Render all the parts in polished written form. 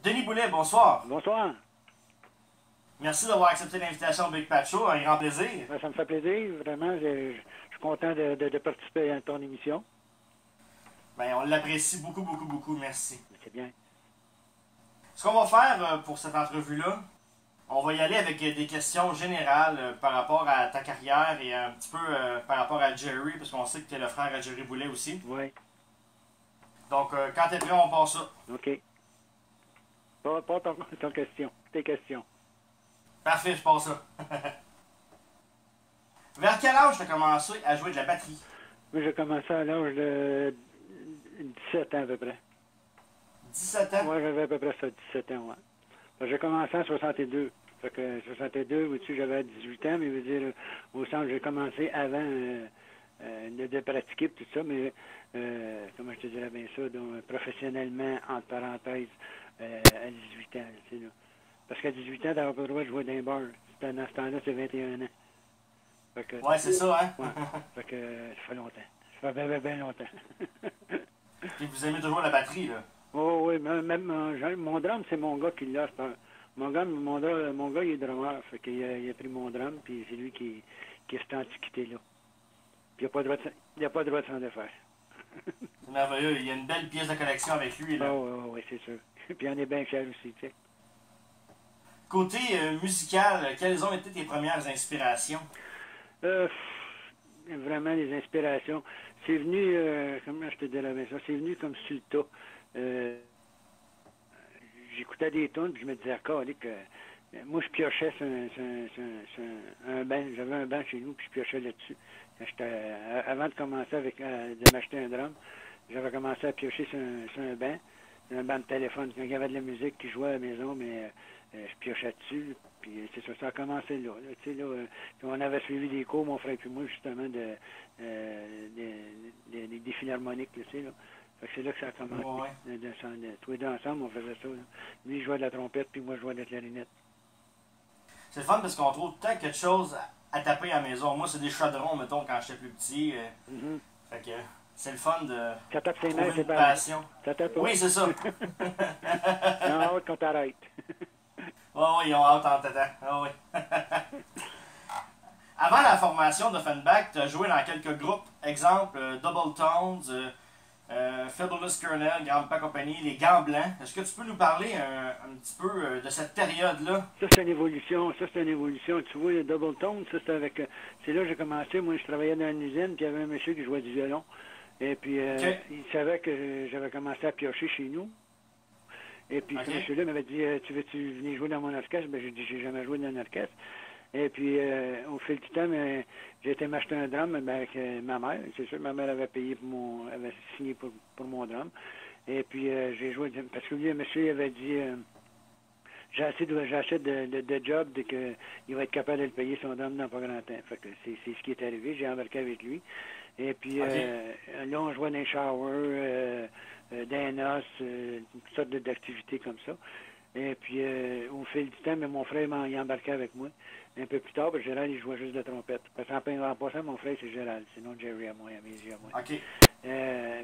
Denis Boulet, bonsoir. Bonsoir. Merci d'avoir accepté l'invitation au Big Pat Show. Un grand plaisir. Ben, ça me fait plaisir, vraiment. Je suis content de participer à ton émission. Ben, on l'apprécie beaucoup, beaucoup, beaucoup. Merci. C'est bien. Ce qu'on va faire pour cette entrevue-là, on va y aller avec des questions générales par rapport à ta carrière et un petit peu par rapport à Jerry, parce qu'on sait que tu es le frère à Jerry Boulet aussi. Oui. Donc, quand tu es prêt, on passe ça. OK. Pas ton question. Tes questions. Parfait, je passe ça. Vers quel âge tu as commencé à jouer de la batterie? Moi, j'ai commencé à l'âge de 17 ans à peu près. 17 ans? Moi, j'avais à peu près ça, 17 ans, ouais. J'ai commencé en 62. Fait que 62, au-dessus, j'avais 18 ans, mais je veux dire, au centre, j'ai commencé avant de pratiquer tout ça, mais comment je te dirais bien ça, donc professionnellement, entre parenthèses, à 18 ans, tu sais, là. Parce qu'à 18 ans, t'avais pas le droit de jouer dans un bar. Dans ce temps-là, c'est 21 ans. Fait que, ouais, c'est ça, hein? Ouais. Fait que ça fait longtemps. Ça fait bien, bien longtemps. Et vous aimez toujours la batterie, là? Oh oui, même mon drum, c'est mon gars qui l'a. Mon gars, il est drummer. Fait qu'il il a pris mon drum, puis c'est lui qui est cette antiquité-là. Puis il n'a pas le droit de s'en défaire. C'est merveilleux. Il y a une belle pièce de collection avec lui, là. Oh, oui, c'est sûr. Puis on est bien fiers aussi, tu sais. Côté musical, quelles ont été tes premières inspirations? Vraiment, les inspirations. C'est venu, comment je te dirais bien ça, c'est venu comme sur le tas. J'écoutais des tunes, puis je me disais, que moi, je piochais sur un banc. J'avais un banc chez nous, puis je piochais là-dessus. Avant de commencer de m'acheter un drum, j'avais commencé à piocher sur un banc de téléphone. Quand il y avait de la musique qui jouait à la maison, mais je piochais dessus. Puis c'est ça a commencé là. Tu sais, là, on avait suivi des cours, mon frère et moi, justement, des philharmoniques, tu sais, là. Fait que c'est là que ça a commencé. Ouais. Tous les deux ensemble, on faisait ça, là. Lui, il jouait de la trompette, puis moi, je jouais de la clarinette. C'est le fun parce qu'on trouve tout le temps quelque chose à taper à la maison. Moi, c'est des chaudrons, mettons, quand j'étais plus petit. Fait que c'est le fun de ça tape ses trouver nerfs, une passion. Ça tape pas. Oui, c'est ça. Ils ont hâte qu'on t'arrête. Oui, ils ont hâte en t'attendant. Ah oui. Avant la formation d'Offenbach, tu as joué dans quelques groupes. Exemple, Double Tones, Fabulous Colonel, Grandpa Company, les Gants Blancs. Est-ce que tu peux nous parler un petit peu de cette période-là? Ça, c'est une évolution. Tu vois, le Double Tone, ça, c'est avec... c'est là que j'ai commencé. Moi, je travaillais dans une usine, puis il y avait un monsieur qui jouait du violon. Et puis, il savait que j'avais commencé à piocher chez nous. Et puis, ce monsieur-là m'avait dit, tu veux-tu venir jouer dans mon orchestre? Ben, j'ai dit, j'ai jamais joué dans un orchestre. Et puis, au fil du temps, j'ai été m'acheter un drum avec ma mère. C'est sûr, ma mère avait payé avait signé pour mon drum. Et puis, j'ai joué, parce que lui, le monsieur, il avait dit, j'achète de job dès qu'il va être capable de le payer son drum dans pas grand temps. Fait que c'est ce qui est arrivé. J'ai embarqué avec lui. Et puis, là, on jouait dans les showers, dans les noces, toutes sortes d'activités comme ça. Et puis, au fil du temps, mon frère il embarqué avec moi. Un peu plus tard, Gérald, il jouait juste de trompette. Parce qu'en passant, mon frère, c'est Gérald. Sinon, Jerry à moi, Amélie à moi.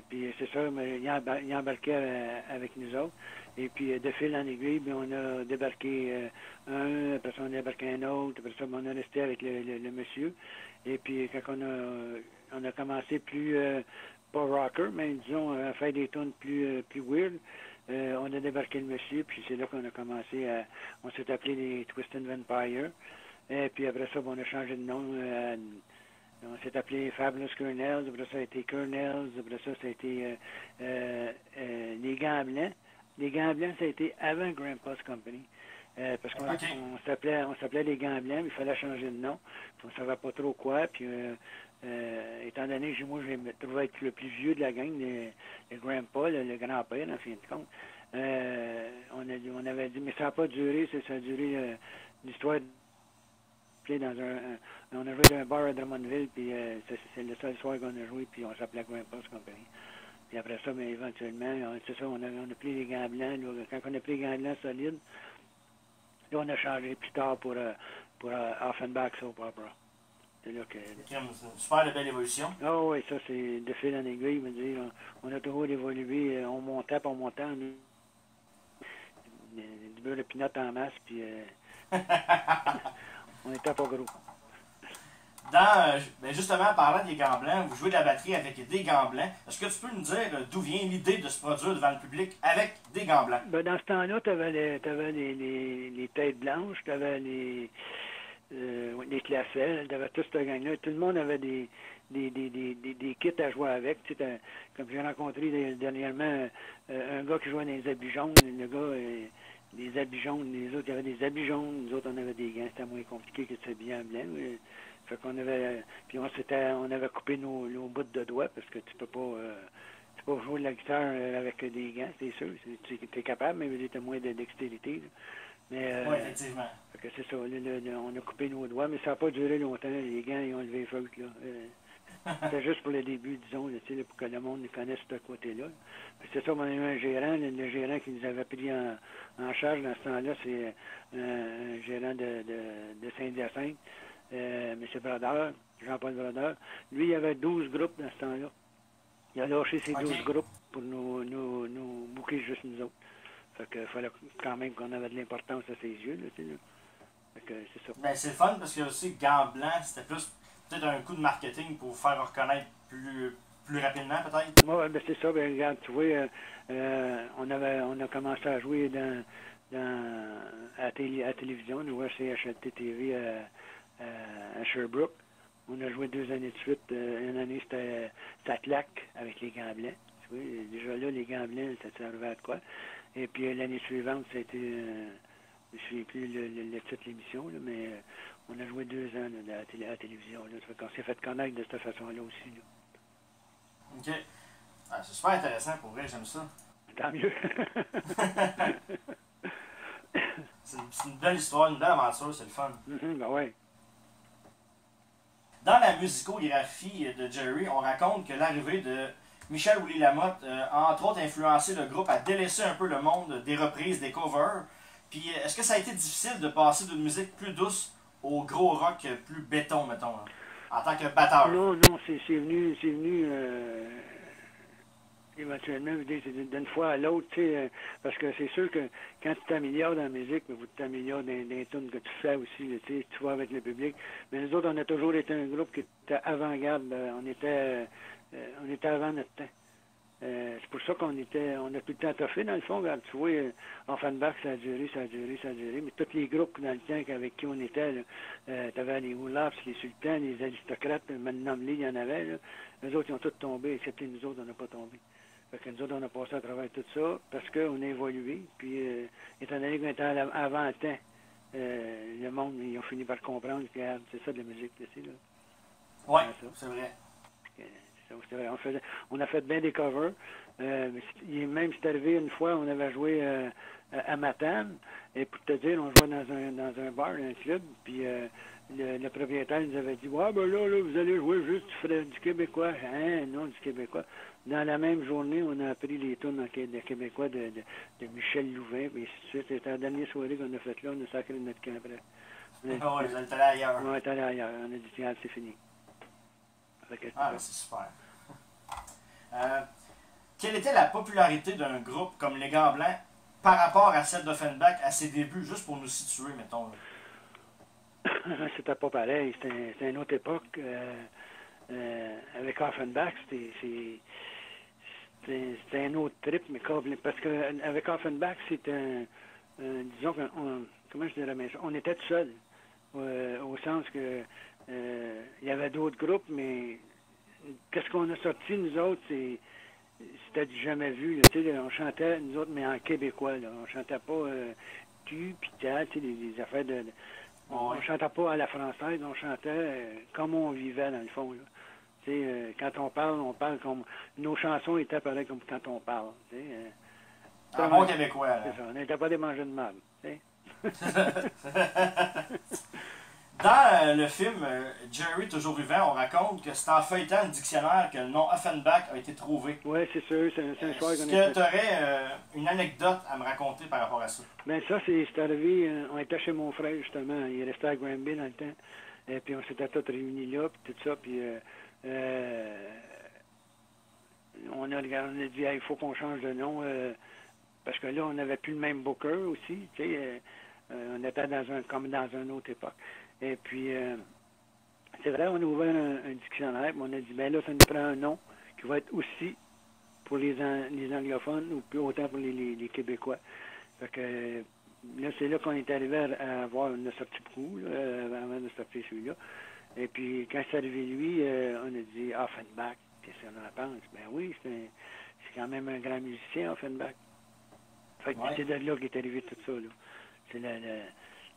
Puis, c'est ça, mais il embarquait avec nous autres. Et puis, de fil en aiguille, on a débarqué un, après ça, on a débarqué un autre. Après ça, on a resté avec le monsieur. Et puis, quand on a commencé plus, pas rocker, mais disons, à faire des tunes plus weird, on a débarqué le monsieur, puis c'est là qu'on a commencé on s'est appelé les Twisted Vampire. Et puis après ça, on a changé de nom. On s'est appelé Fabulous Colonels. Après ça a été Colonels. Après ça a été les Gants Blancs. Les Gants Blancs, ça a été avant Grandpa's Company. Parce qu'on s'appelait les Gants Blancs, mais il fallait changer de nom. Puis on ne savait pas trop quoi. Puis étant donné que moi, je me trouvais être le plus vieux de la gang, le Grandpa, le grand-père, en fin de compte, on avait dit, mais ça n'a pas duré, ça a duré l'histoire on a joué dans un bar à Drummondville, puis c'est le seul soir qu'on a joué, puis on s'appelait Grandpa's Company. Puis après ça, mais éventuellement, c'est ça, on a pris les Gants Blancs. Là, quand on a pris les Gants Blancs solides, là, on a changé plus tard pour Offenbach Soap Opera. C'est là que... C'est une super belle évolution. Ah oui, ça, c'est de fil en aiguille. On a toujours évolué, on montait. beurre de pinot en masse, puis on n'était pas gros. Ben justement, en parlant des gants blancs, vous jouez de la batterie avec des gants blancs. Est-ce que tu peux nous dire d'où vient l'idée de se produire devant le public avec des gants blancs? Ben, dans ce temps-là, tu avais les têtes blanches, tu avais les classelles, tu avais tout ce gang-là. Tout le monde avait des kits à jouer avec. Tu sais, comme j'ai rencontré dernièrement un gars qui jouait dans les habits jaunes, le gars, des habits jaunes, les autres, il y avait des habits jaunes, nous autres, on avait des gants. C'était moins compliqué que de s'habiller en blanc. Fait qu'on avait, puis on avait coupé nos bouts de doigts parce que tu peux pas jouer de la guitare avec des gants, c'est sûr. Tu es capable, mais tu as moins de dextérité. Mais, oui, effectivement. Fait que c'est ça. On a coupé nos doigts, mais ça n'a pas duré longtemps. Les gants, ils ont levé les feuilles, là. C'était juste pour le début, disons, là, pour que le monde les connaisse ce côté-là. Puis c'est ça, on a eu un gérant, le gérant qui nous avait pris en charge dans ce temps-là, c'est un gérant de Saint-Hyacinthe. M. Brodeur, Jean-Paul Brodeur, lui, il y avait 12 groupes dans ce temps-là. Il a lâché ses 12 groupes pour nous bouquer juste nous autres. Fait que fallait quand même qu'on avait de l'importance à ses yeux, là, tu sais, là. Fait que c'est ça. Ben, c'est le fun parce que aussi, gants blancs, c'était plus peut-être un coup de marketing pour vous faire reconnaître plus rapidement, peut-être? Ouais, ben c'est ça. Ben, regarde, tu vois, on a commencé à jouer à la télévision, nous voyons CHLT TV à Sherbrooke. On a joué 2 années de suite. Une année, c'était Claque avec les gants blancs. Tu vois, déjà là, les gants blancs, ça servait à quoi? Et puis l'année suivante, ça a été, je ne sais plus le titre de l'émission, là, mais on a joué 2 ans là, à la télévision. Là. Ça fait qu'on s'est fait connaître de cette façon-là aussi. Là. OK. Ah, c'est super intéressant pour vrai, j'aime ça. Tant mieux. c'est une belle histoire, une belle aventure, c'est le fun. Ben ouais. Dans la musicographie de Jerry, on raconte que l'arrivée de Michel Willy-Lamotte a entre autres influencé le groupe à délaisser un peu le monde des reprises, des covers. Puis est-ce que ça a été difficile de passer d'une musique plus douce au gros rock plus béton, mettons, hein, en tant que batteur? Non, c'est venu éventuellement, d'une fois à l'autre, tu sais, parce que c'est sûr que quand tu t'améliores dans la musique, mais tu t'améliores dans les tunes que tu fais aussi, tu sais, tu vas avec le public. Mais nous autres, on a toujours été un groupe qui était avant-garde. On était avant notre temps. C'est pour ça qu'on a tout le temps toffé, dans le fond. Regarde, tu vois, Offenbach, ça a duré. Mais tous les groupes dans le temps avec qui on était, tu avais les Oulaps, les Sultans, les Aristocrates, maintenant, il y en avait. Là. Eux autres, ils ont tous tombé, excepté nous autres, on n'a pas tombé. Fait que nous autres, on a passé à travers tout ça parce qu'on a évolué. Puis, étant donné qu'on était avant le temps, le monde, ils ont fini par comprendre que c'est ça de la musique, tu sais, là. Oui, c'est vrai. On a fait bien des covers. Même c'est arrivé une fois, on avait joué à Matane. Et pour te dire, on jouait dans un bar, un club. Puis le propriétaire nous avait dit, ouais, ben là, vous allez jouer juste du québécois. Hein, non, du québécois. Dans la même journée, on a appris les tunes de québécois de Michel Louvain. Puis c'était la dernière soirée qu'on a faite là. On a sacré notre camp après. Oui, vous êtes allé ailleurs. On est allé ailleurs. On a dit, tiens, c'est fini. Ah, c'est super. Quelle était la popularité d'un groupe comme les Gants Blancs par rapport à celle d'Offenbach à ses débuts, juste pour nous situer, mettons? C'était pas pareil. C'était une autre époque. Avec Offenbach, c'était un autre trip, mais parce qu'avec Offenbach, c'était disons comment je dirais, mais on était tout seul. Au sens que il y avait d'autres groupes, mais qu'est-ce qu'on a sorti, nous autres, c'était du jamais vu. Là, on chantait, nous autres, mais en québécois. Là. On chantait pas tu, pis ta, les affaires de... On chantait pas à la française, on chantait comme on vivait, dans le fond. Là. Quand on parle comme... Nos chansons étaient pareilles comme quand on parle. En bon québécois, là. C'est ça, on n'était pas des mangeurs de marde. Dans le film Jerry toujours vivant, on raconte que c'est en feuilletant le dictionnaire que le nom Offenbach a été trouvé. Oui, c'est sûr, c'est un choix. Est-ce que tu aurais une anecdote à me raconter par rapport à ça? Bien, ça, c'est arrivé, on était chez mon frère, justement, il restait à Granby dans le temps, et puis on s'était tous réunis là, puis tout ça, puis on a dit, il faut qu'on change de nom. parce que là, on n'avait plus le même booker aussi, tu sais, on était comme dans une autre époque. Et puis, c'est vrai, on a ouvert un dictionnaire, mais on a dit, ben là, ça nous prend un nom qui va être aussi pour les anglophones ou plus autant pour les Québécois. Fait que là, c'est là qu'on est arrivé à avoir une sortie beaucoup, là, avant de sortir celui-là. Et puis, quand c'est arrivé lui, on a dit Offenbach. Qu'est-ce qu'on en pense? Ben oui, c'est quand même un grand musicien, Offenbach. Fait que c'est de là qu'est arrivé tout ça, là. C'est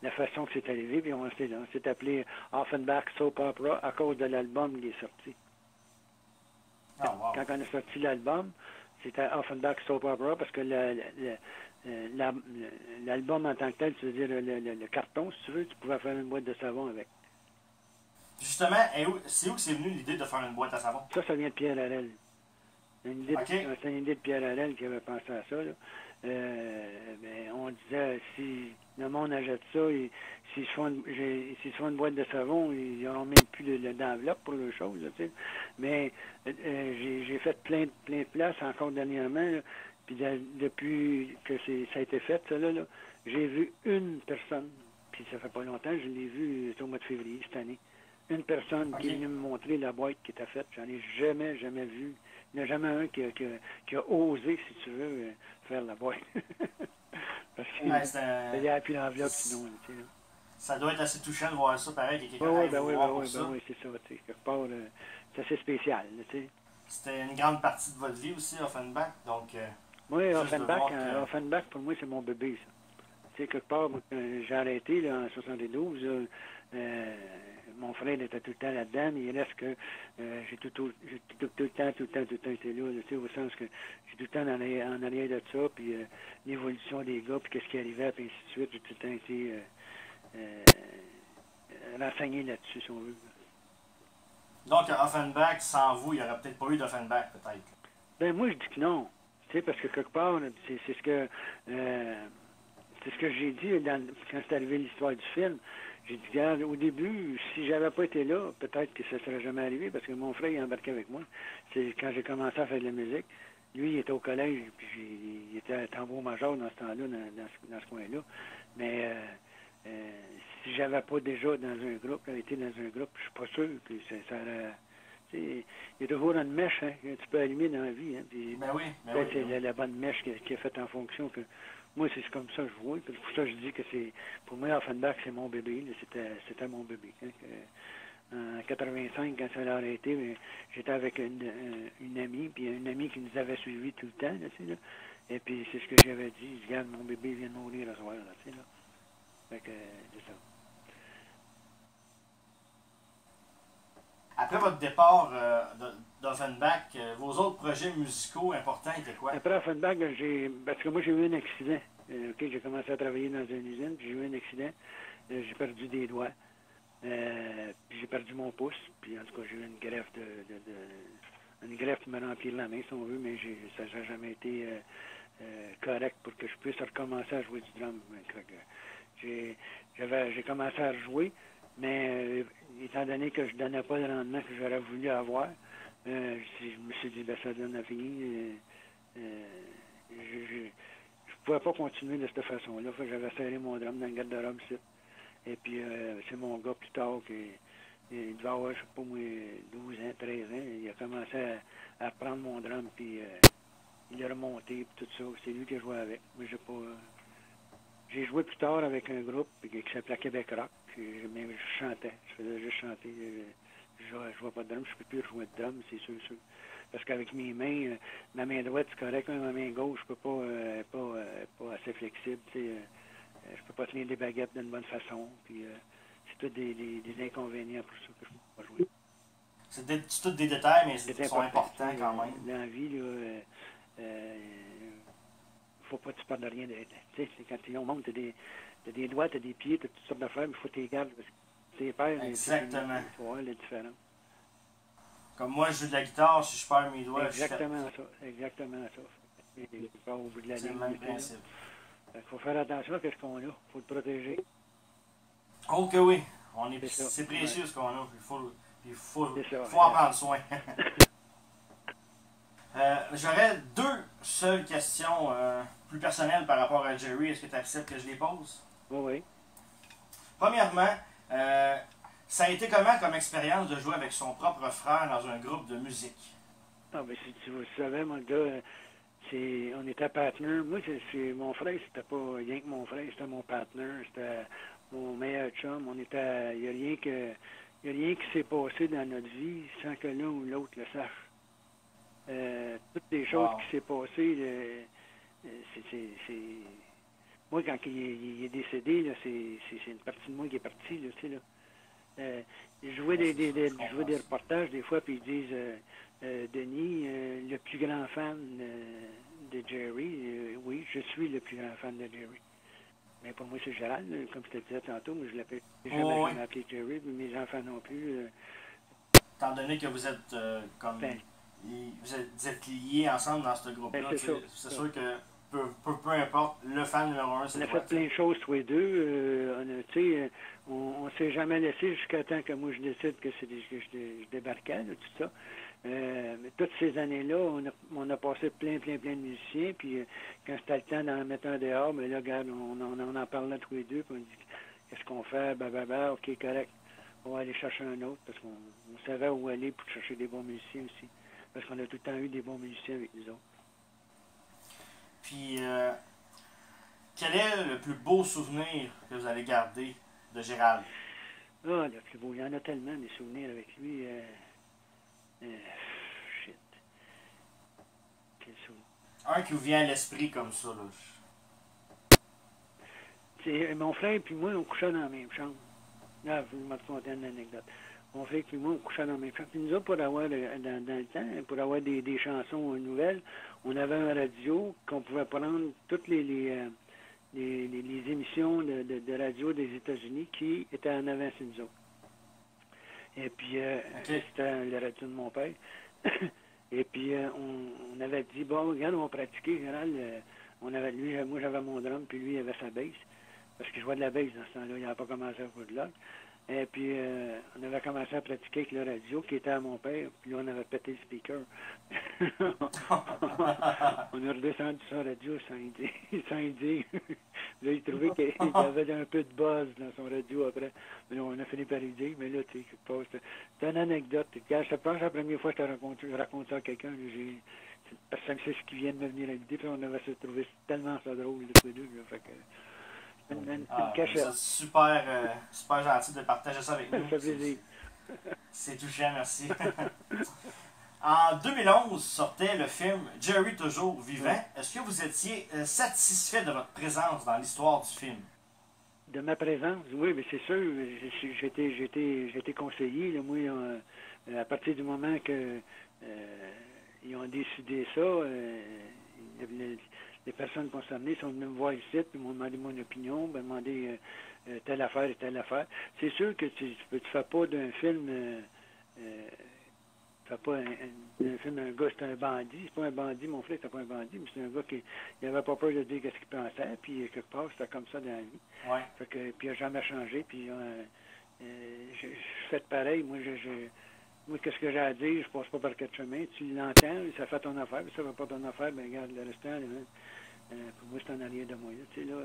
la façon que c'est arrivé, puis on s'est appelé Offenbach Soap Opera à cause de l'album qui est sorti. Oh, wow. Quand on a sorti l'album, c'était Offenbach Soap Opera parce que l'album en tant que tel, c'est-à-dire le carton, si tu veux, tu pouvais faire une boîte de savon avec. Justement, c'est où que c'est venu l'idée de faire une boîte à savon? Ça vient de Pierre Harel. C'est une idée de Pierre Harel qui avait pensé à ça, là. Ben, on disait, si le monde achète ça, s'ils se font une boîte de savon, ils n'auront même plus d'enveloppe pour les choses, là, tu sais. Mais j'ai fait plein de places encore dernièrement, là, puis depuis que ça a été fait, ça, là, j'ai vu une personne, puis ça fait pas longtemps, je l'ai vu, c'est au mois de février cette année, une personne qui est venue me montrer la boîte qui était faite. J'en ai jamais vu. Il n'y en a jamais un qui a osé, si tu veux, faire la boîte. Parce qu'il y a plus l'enveloppe, sinon. Tu sais, ça doit être assez touchant de voir ça, pareil, qu'il y a quelqu'un oui, c'est ça. Tu sais, quelque part, c'est assez spécial. Tu sais. C'était une grande partie de votre vie aussi, Offenbach, donc... oui, Offenbach, pour moi, c'est mon bébé, ça. Tu sais, quelque part, j'ai arrêté là, en 72, mon frère était tout le temps là-dedans, mais il reste que j'ai tout le temps été là, tu sais, au sens que j'ai tout le temps en arrière de ça, puis l'évolution des gars, puis qu'est-ce qui arrivait, puis ainsi de suite, j'ai tout le temps été renseigné là-dessus, si on veut. Donc, Offenbach, sans vous, il n'y aurait peut-être pas eu d'Offenbach, peut-être? Ben moi, je dis que non. Tu sais, parce que quelque part, c'est ce que j'ai dit quand c'est arrivé l'histoire du film. J'ai dit, regarde, au début, si j'avais pas été là, peut-être que ça ne serait jamais arrivé, parce que mon frère, il embarqué avec moi. C'est quand j'ai commencé à faire de la musique. Lui, il était au collège, puis il était à tambour-major dans ce temps-là, dans ce coin-là. Mais si j'avais pas déjà été dans un groupe, je suis pas sûr que ça aurait... Il y a toujours une mèche hein, que tu peux allumer dans la vie. Hein, puis, c'est la bonne mèche qui est faite en fonction que... Moi, c'est comme ça que je vois. Pour ça, je dis que c'est... Pour moi, Offenbach, c'est mon bébé. C'était mon bébé. Hein, en 85, quand ça a arrêté, j'étais avec une amie, puis une amie qui nous avait suivis tout le temps. Là, tu sais, là. Et puis, c'est ce que j'avais dit. Regarde, mon bébé vient de mourir ce soir. Là, tu sais, là. Fait que, c'est ça. Après votre départ d'Offenbach, vos autres projets musicaux importants étaient quoi? Après Offenbach, parce que moi j'ai eu un accident. J'ai commencé à travailler dans une usine, puis j'ai eu un accident. J'ai perdu des doigts. Puis j'ai perdu mon pouce. Puis en tout cas, j'ai eu une greffe une greffe qui m'a rempli la main, si on veut, mais ça n'a jamais été correct pour que je puisse recommencer à jouer du drum. J'ai commencé à rejouer, mais étant donné que je ne donnais pas le rendement que j'aurais voulu avoir, je me suis dit, ben ça donne à finir. Je pouvais pas continuer de cette façon-là. J'avais serré mon drum dans le garde-robe ici. Et puis, c'est mon gars plus tard qui il devait avoir, je sais pas moi, 12 ans, 13 ans. Il a commencé à prendre mon drum, puis il a remonté, puis tout ça. C'est lui qui a joué avec. Mais j'ai joué plus tard avec un groupe qui s'appelait Québec Rock. Mais je chantais. Je faisais juste chanter. Je jouais pas de drum. Je peux plus jouer de drum, c'est sûr. Parce qu'avec mes mains, ma main droite, c'est correct, mais ma main gauche, je peux pas assez flexible. Je peux pas tenir des baguettes d'une bonne façon. Puis c'est tout des inconvénients pour ça que je peux pas jouer. C'est tous des détails, mais ils sont importants quand même. Dans la vie, là, faut pas que tu parles de rien. Tu sais, quand tu montes, t'as des doigts, t'as des pieds, t'as toutes sortes d'affaires, mais il faut que tu les gardes. Parce que tes pères, exactement. Il faut voir la différence. Comme moi, je joue de la guitare, si je perds mes doigts, exactement ça. Pas au bout de la ligne. C'est le même principe. Il faut faire attention à ce qu'on a. Il faut le protéger. Oh que oui. C'est précieux ce qu'on a. Il faut en prendre soin. J'aurais deux seules questions plus personnelles par rapport à Jerry. Est-ce que tu acceptes que je les pose? Oui, oui. Premièrement, ça a été comment comme expérience de jouer avec son propre frère dans un groupe de musique? Ah, ben, si tu savais, mon gars, on était partner. Moi, mon frère, c'était pas rien que mon frère, c'était mon partner, c'était mon meilleur chum. Il n'y a rien qui s'est passé dans notre vie sans que l'un ou l'autre le sache. Toutes les choses Wow. qui s'est passées, c'est... Moi, quand il est décédé, là, c'est une partie de moi qui est partie, là, tu sais, là. Je jouais des reportages des fois, puis ils disent Denis, le plus grand fan de Jerry, oui, je suis le plus grand fan de Jerry. Mais pour moi, c'est Gérald, comme je te disais tantôt, moi je l'appelle jamais appelé Jerry, puis mes enfants non plus. Étant donné que vous êtes comme vous êtes liés ensemble dans ce groupe-là, c'est sûr que peu importe, le fan numéro un, c'est on a fait plein de choses tous les deux. On s'est jamais laissé jusqu'à temps que moi je décide que je débarquais, là, tout ça. Mais toutes ces années-là, on a passé plein de musiciens, puis quand c'était le temps d'en mettre un dehors, mais là, regarde, on en parlait tous les deux, puis on dit qu'est-ce qu'on fait, ok, correct, on va aller chercher un autre, parce qu'on savait où aller pour chercher des bons musiciens aussi, parce qu'on a tout le temps eu des bons musiciens avec nous autres. Puis, quel est le plus beau souvenir que vous avez gardé de Gérald? Ah, le plus beau, il y en a tellement des souvenirs avec lui. Shit. Quel souvenir? Un qui vous vient à l'esprit comme ça, là. C'est mon frère et moi, on couchait dans la même chambre. Là, je vais vous raconter une anecdote. Mon frère et moi, on couchait dans la même chambre. Puis nous autres, pour avoir, dans le temps, pour avoir des chansons nouvelles, on avait un radio qu'on pouvait prendre toutes les émissions de radio des États-Unis qui étaient en avant de nous autres. Et puis, c'était le radio de mon père. Et puis, on avait dit, bon, regarde, on va pratiquer. Général, moi, j'avais mon drum, puis lui, il avait sa bass. Parce qu'il jouait de la bass dans ce temps-là. Il n'avait pas commencé à jouer de l'orgue. Et puis, on avait commencé à pratiquer avec le radio qui était à mon père. Puis là, on avait pété le speaker. On a redescendu son radio sans dire. Là, il trouvait qu'il y avait un peu de buzz dans son radio après. Mais là, on a fini par y dire. Mais là, tu sais, c'est une anecdote. Je pense que la première fois que je raconte ça à quelqu'un, parce que c'est ce qui vient de me venir à l'idée. Puis on avait se trouvé tellement ça drôle, les deux. Là, fait que, c'est super gentil de partager ça avec nous. Ça fait plaisir. C'est touchant, merci. En 2011 sortait le film Jerry toujours vivant. Est-ce que vous étiez satisfait de votre présence dans l'histoire du film? De ma présence, oui, mais c'est sûr. J'étais conseillé. Là, moi, à partir du moment que ils ont décidé ça, les personnes concernées sont venues me voir ici, puis m'ont demandé mon opinion, m'ont demandé telle affaire et telle affaire. C'est sûr que tu ne fais pas d'un film, tu fais pas un film, un gars, c'est un bandit. C'est pas un bandit, mon frère, c'était pas un bandit, mais c'est un gars qui n'avait pas peur de dire ce qu'il pensait, puis quelque part, c'était comme ça dans la vie. Ouais. Fait que, puis il n'a jamais changé, puis je fais pareil. Moi, qu'est-ce que j'ai à dire, je passe pas par quatre chemins. Tu l'entends, ça fait ton affaire, puis ça va pas ton affaire, ben regarde, le restant, pour moi, c'est en arrière de moi. Là, tu sais, là,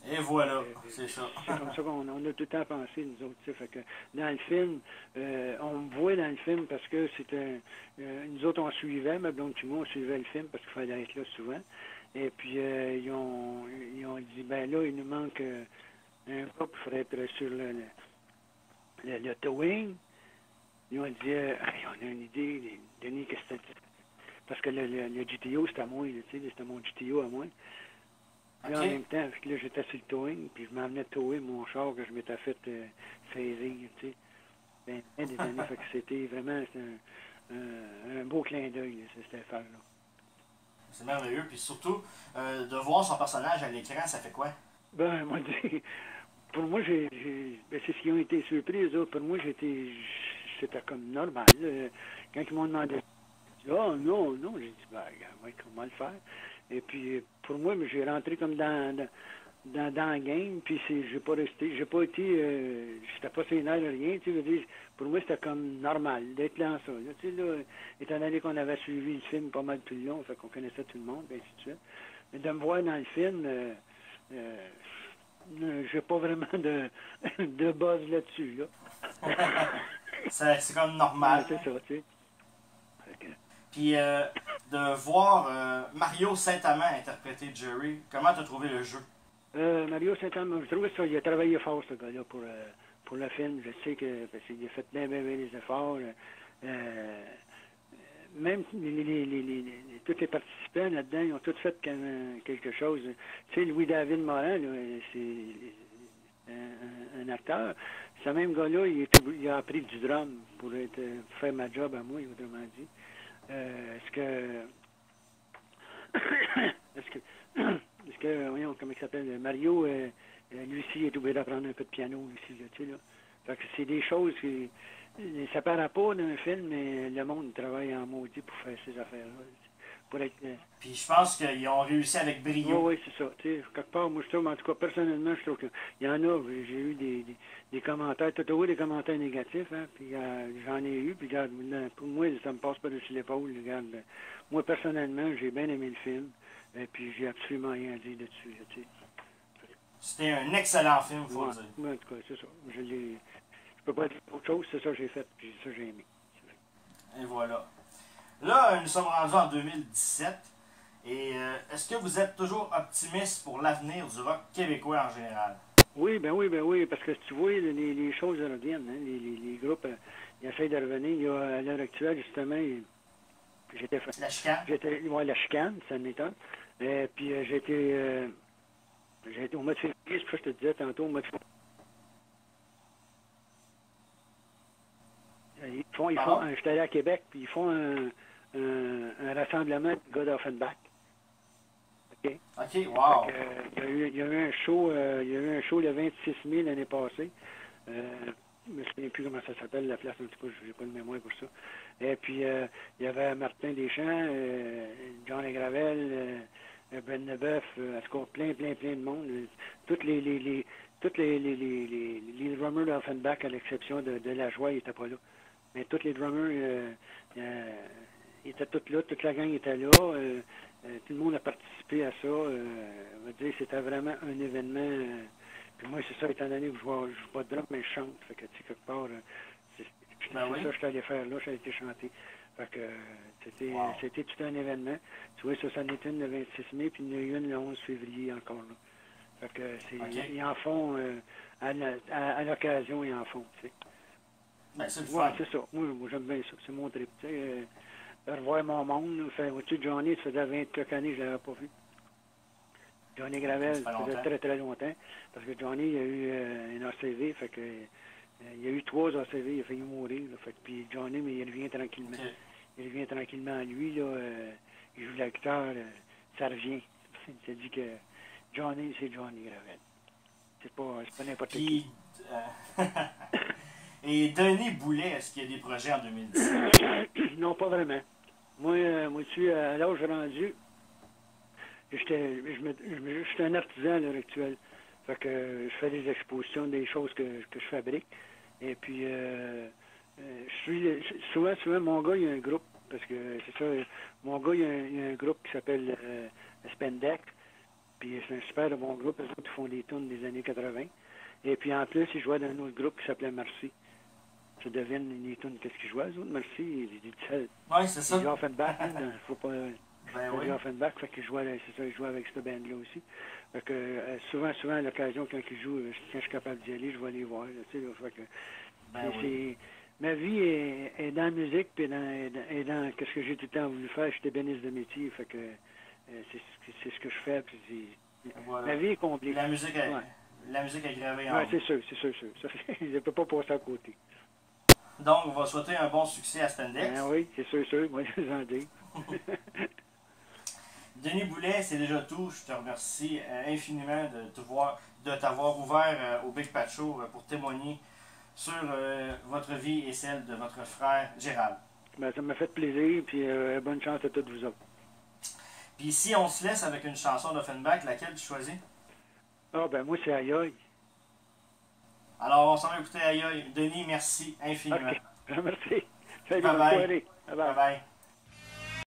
et voilà, c'est ça. C'est comme ça qu'on a tout le temps pensé, nous autres. Fait que dans le film, on me voit dans le film parce que c'était... nous autres, on suivait, ma blonde et moi, on suivait le film parce qu'il fallait être là souvent. Et puis, ils ont dit, ben là, il nous manque un gars pour être sur le towing. Ils ont dit, on a une idée, Denis, qu'est-ce que c'était? Parce que le GTO, c'était à moi, c'était mon GTO à moi. Puis en même temps, là, j'étais sur le towing, puis je m'emmenais tower mon char que je m'étais fait saisir, tu sais. Des années, fait que c'était vraiment un beau clin d'œil, cette affaire-là. C'est merveilleux, puis surtout, de voir son personnage à l'écran, ça fait quoi? Ben, moi, pour moi, c'est ce qu'ils ont été surpris, eux autres. Pour moi, c'était comme normal. Quand ils m'ont demandé, non, j'ai dit, ben, regarde, comment le faire? Et puis, pour moi, j'ai rentré comme dans dans la game, puis j'ai pas resté, j'ai pas été, j'étais pas sénère de rien, tu sais, je veux dire, pour moi, c'était comme normal d'être dans ça, là, tu sais, là, étant donné qu'on avait suivi le film pas mal tout le long, fait qu'on connaissait tout le monde, et ainsi de suite. Mais de me voir dans le film, j'ai pas vraiment de buzz là-dessus, là. C'est comme normal. Ouais, c'est ça, tu sais. Puis de voir Mario Saint-Amand interpréter Jerry, comment t'as trouvé le jeu? Mario Saint-Amand, je trouve ça, il a travaillé fort, ce gars-là, pour le film. Je sais que parce qu'il a fait bien les efforts. Même tous les participants là-dedans, ils ont tous fait quelque chose. Tu sais, Louis-David Morin, c'est un acteur. Ce même gars-là, il a appris du drum pour faire ma job à moi, autrement dit. Est-ce que, voyons, comment il s'appelle, Mario, lui aussi, il est obligé d'apprendre un peu de piano aussi, là, tu sais, là. Fait que c'est des choses qui, ça paraît pas d'un film, mais le monde travaille en maudit pour faire ces affaires-là. Pour être... Puis je pense qu'ils ont réussi avec brio. Oui, c'est ça. Tu sais, quelque part, moi, je trouve, en tout cas, personnellement, je trouve qu'il y en a, j'ai eu des commentaires, tout au des commentaires négatifs, hein, puis j'en ai eu, puis regarde, pour moi, ça me passe par-dessus l'épaule, regarde. Moi, personnellement, j'ai bien aimé le film, et puis j'ai absolument rien à dire dessus, tu sais. C'était un excellent film, faut le dire. Oui, en tout cas, c'est ça. Je peux pas dire autre chose, c'est ça que j'ai fait, puis c'est ça que j'ai aimé. Et voilà. Là, nous sommes rendus en 2017. Et est-ce que vous êtes toujours optimiste pour l'avenir du rock québécois en général? Oui, parce que tu vois, les choses reviennent, hein, les groupes, ils essayent de revenir. Il y a, à l'heure actuelle, justement, j'étais... La chicane? Oui, la chicane, ça m'étonne. Puis j'ai été au mois de février, c'est pour ça que je te disais tantôt, au mois de février. J'étais allé à Québec, puis ils font un rassemblement de gars d'Offenbach. OK? OK, wow! Il y a eu un show, le 26 mai l'année passée. Je ne me souviens plus comment ça s'appelle, la place, en tout cas, je n'ai pas de mémoire pour ça. Et puis, il y avait Martin Deschamps, John Gravel, Ben Leboeuf, en tout cas, plein de monde. Tous les drummers d'Offenbach, à l'exception de La Joie, ils n'étaient pas là. Mais tous les drummers ils étaient tous là, toute la gang était là. Tout le monde a participé à ça. On va dire c'était vraiment un événement. Puis moi, c'est ça, étant donné que je joue pas de drum, mais je chante. Fait que, tu sais, quelque part, c'est ça que je suis allé faire là, j'ai été chanter. Fait que c'était tout un événement. Tu vois, ça en était une le 26 mai, puis il y en a eu une le 11 février encore là. Fait que ils en font à l'occasion, ils en font, tu sais. Ben, c'est le fun. C'est ça. Moi j'aime bien ça. C'est mon trip. Tu sais, revoir mon monde. Tu sais, Johnny, ça faisait 20 quelques années que je ne l'avais pas vu. Johnny Gravel, ça faisait très, très longtemps. Parce que Johnny, il a eu une ACV. Fait que, il y a eu 3 ACV. Il a failli mourir. Là, fait que, puis Johnny, mais il revient tranquillement. Okay. Il revient tranquillement à lui. Là, il joue la guitare. Ça revient. Il s'est dit que Johnny, c'est Johnny Gravel. C'est pas n'importe qui. Et Denis Boulet, est-ce qu'il y a des projets en 2017? Non, pas vraiment. Moi, tu sais, à l'âge rendu, je suis un artisan à l'heure actuelle. Fait que je fais des expositions, des choses que je fabrique. Et puis, souvent, mon gars, il y a un groupe, parce que c'est ça, mon gars, il y a un groupe qui s'appelle Spendex. Puis c'est un super bon groupe, eux autres, ils font des tunes des années 80. Et puis en plus, ils jouaient dans un autre groupe qui s'appelait Merci. Tu devines les tunes, qu'est-ce qu'ils jouaient, eux autres, Merci, oui, c'est ça. Ils jouent Offenbach, hein, faut pas... oui. Offenbach, fait qu'ils jouaient, c'est ça, ils jouaient avec cette bande-là aussi. Fait que souvent, à l'occasion, quand ils jouent, quand je suis capable d'y aller, je vais les voir, tu sais, fait que... Ma vie est dans la musique, puis dans qu'est-ce que j'ai tout le temps voulu faire. J'étais bénisse de métier, fait que c'est ce que je fais, puis voilà. Ma vie est comblée. La musique est gravée en vous. Oui, c'est sûr. Je ne peux pas passer à côté. Donc, on va souhaiter un bon succès à Spendex. Oui, c'est sûr. Moi, je vous en dis. Denis Boulet, c'est déjà tout. Je te remercie infiniment de t'avoir ouvert au Big Pat Show pour témoigner sur votre vie et celle de votre frère Gérald. Ben, ça m'a fait plaisir, puis bonne chance à toutes vous autres. Puis si on se laisse avec une chanson d'Offenbach, laquelle tu choisis? Ah, ben moi, c'est aïe. Alors, on s'en va écouter aïe. Denis, merci infiniment. OK. Merci. Salut, Bye bonne bye. soirée. Bye bye. Bye bye.